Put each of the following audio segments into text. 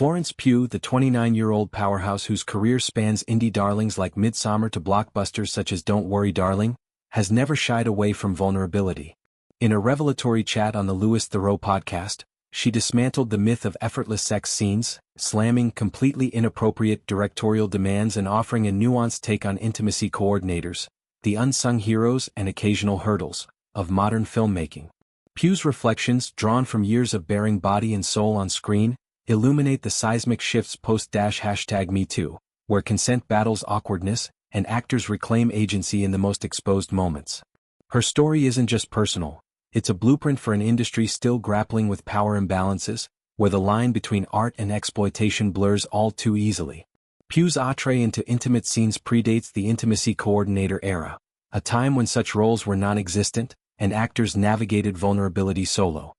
Florence Pugh, the 29-year-old powerhouse whose career spans indie darlings like Midsommar to blockbusters such as Don't Worry Darling, has never shied away from vulnerability. In a revelatory chat on the Louis Theroux podcast, she dismantled the myth of effortless sex scenes, slamming completely inappropriate directorial demands and offering a nuanced take on intimacy coordinators, the unsung heroes and occasional hurdles of modern filmmaking. Pugh's reflections, drawn from years of bearing body and soul on screen, illuminate the seismic shifts post-#MeToo, where consent battles awkwardness, and actors reclaim agency in the most exposed moments. Her story isn't just personal, it's a blueprint for an industry still grappling with power imbalances, where the line between art and exploitation blurs all too easily. Pugh's entree into intimate scenes predates the intimacy coordinator era, a time when such roles were non-existent, and actors navigated vulnerability solo.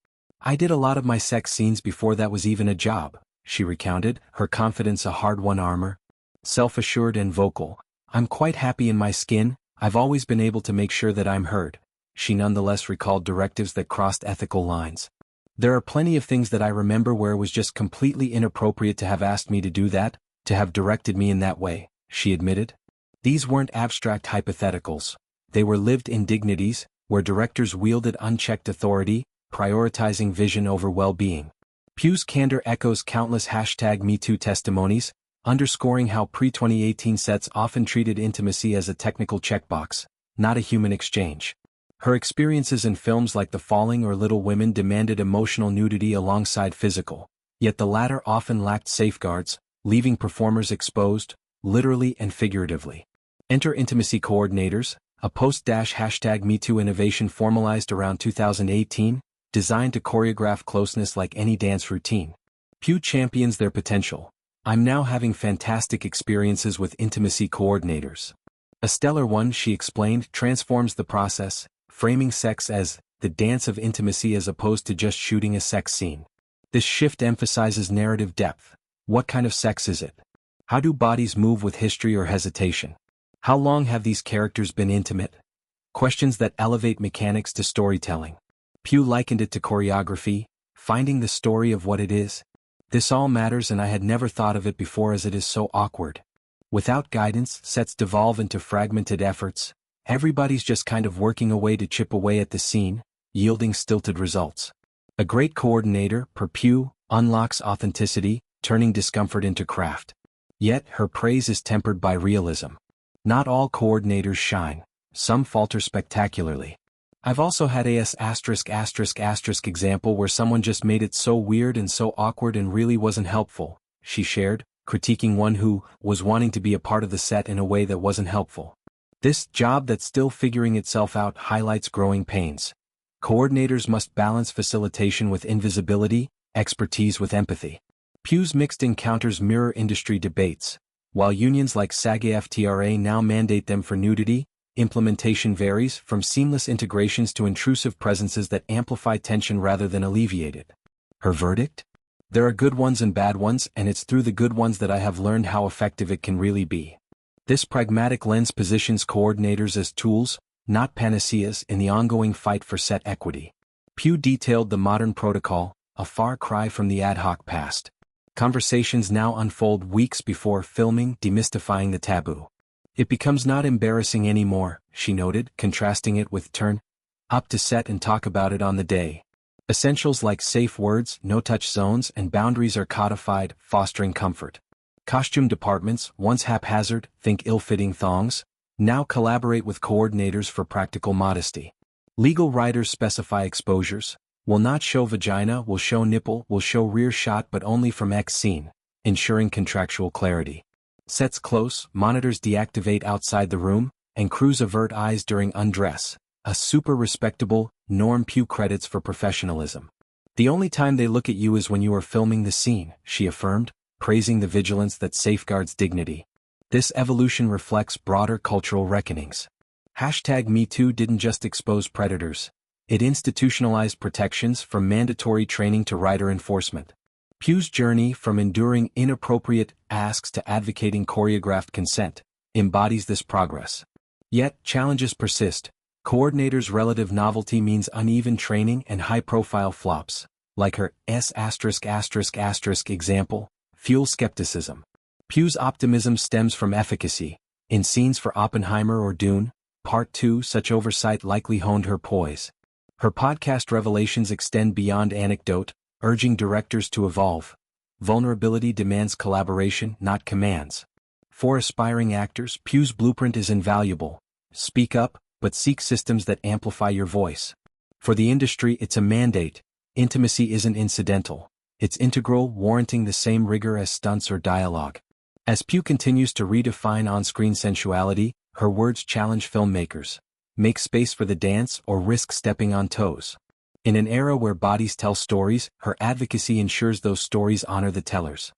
"I did a lot of my sex scenes before that was even a job," she recounted, her confidence a hard-won armor. Self-assured and vocal, "I'm quite happy in my skin, I've always been able to make sure that I'm heard." She nonetheless recalled directives that crossed ethical lines. "There are plenty of things that I remember where it was just completely inappropriate to have asked me to do that, to have directed me in that way," she admitted. These weren't abstract hypotheticals. They were lived indignities, where directors wielded unchecked authority, prioritizing vision over well-being. Pugh's candor echoes countless #MeToo testimonies, underscoring how pre-2018 sets often treated intimacy as a technical checkbox, not a human exchange. Her experiences in films like The Falling or Little Women demanded emotional nudity alongside physical, yet the latter often lacked safeguards, leaving performers exposed, literally and figuratively. Enter intimacy coordinators, a post-#MeToo innovation formalized around 2018, designed to choreograph closeness like any dance routine. Pugh champions their potential. "I'm now having fantastic experiences with intimacy coordinators. A stellar one," she explained, transforms the process, framing sex as the dance of intimacy as opposed to just shooting a sex scene. This shift emphasizes narrative depth. What kind of sex is it? How do bodies move with history or hesitation? How long have these characters been intimate? Questions that elevate mechanics to storytelling. Pugh likened it to choreography, finding the story of what it is. "This all matters, and I had never thought of it before as it is so awkward. Without guidance, sets devolve into fragmented efforts. Everybody's just kind of working away to chip away at the scene, yielding stilted results. A great coordinator, per Pugh, unlocks authenticity, turning discomfort into craft." Yet, her praise is tempered by realism. Not all coordinators shine. Some falter spectacularly. "I've also had a **** example where someone just made it so weird and so awkward and really wasn't helpful," she shared, critiquing one who was wanting to be a part of the set in a way that wasn't helpful. This job that's still figuring itself out highlights growing pains. Coordinators must balance facilitation with invisibility, expertise with empathy. Pugh's mixed encounters mirror industry debates. While unions like SAG-AFTRA now mandate them for nudity, implementation varies, from seamless integrations to intrusive presences that amplify tension rather than alleviate it. Her verdict? "There are good ones and bad ones, and it's through the good ones that I have learned how effective it can really be." This pragmatic lens positions coordinators as tools, not panaceas, in the ongoing fight for set equity. Pugh detailed the modern protocol, a far cry from the ad hoc past. Conversations now unfold weeks before filming, demystifying the taboo. "It becomes not embarrassing anymore," she noted, contrasting it with "turn up to set and talk about it on the day." Essentials like safe words, no-touch zones, and boundaries are codified, fostering comfort. Costume departments, once haphazard, think ill-fitting thongs, now collaborate with coordinators for practical modesty. Legal writers specify exposures. "Will not show vagina, will show nipple, will show rear shot but only from X scene," ensuring contractual clarity. Sets close, monitors deactivate outside the room, and crews avert eyes during undress. A super respectable norm. Pugh credits for professionalism. "The only time they look at you is when you are filming the scene," she affirmed, praising the vigilance that safeguards dignity. This evolution reflects broader cultural reckonings. #MeToo didn't just expose predators. It institutionalized protections, from mandatory training to writer enforcement. Pugh's journey, from enduring inappropriate asks to advocating choreographed consent, embodies this progress. Yet, challenges persist. Coordinators' relative novelty means uneven training and high-profile flops, like her **** example, fuel skepticism. Pugh's optimism stems from efficacy. In scenes for Oppenheimer or Dune, Part 2, such oversight likely honed her poise. Her podcast revelations extend beyond anecdote, urging directors to evolve. Vulnerability demands collaboration, not commands. For aspiring actors, Pugh's blueprint is invaluable. Speak up, but seek systems that amplify your voice. For the industry, it's a mandate. Intimacy isn't incidental. It's integral, warranting the same rigor as stunts or dialogue. As Pugh continues to redefine on-screen sensuality, her words challenge filmmakers. Make space for the dance or risk stepping on toes. In an era where bodies tell stories, her advocacy ensures those stories honor the tellers.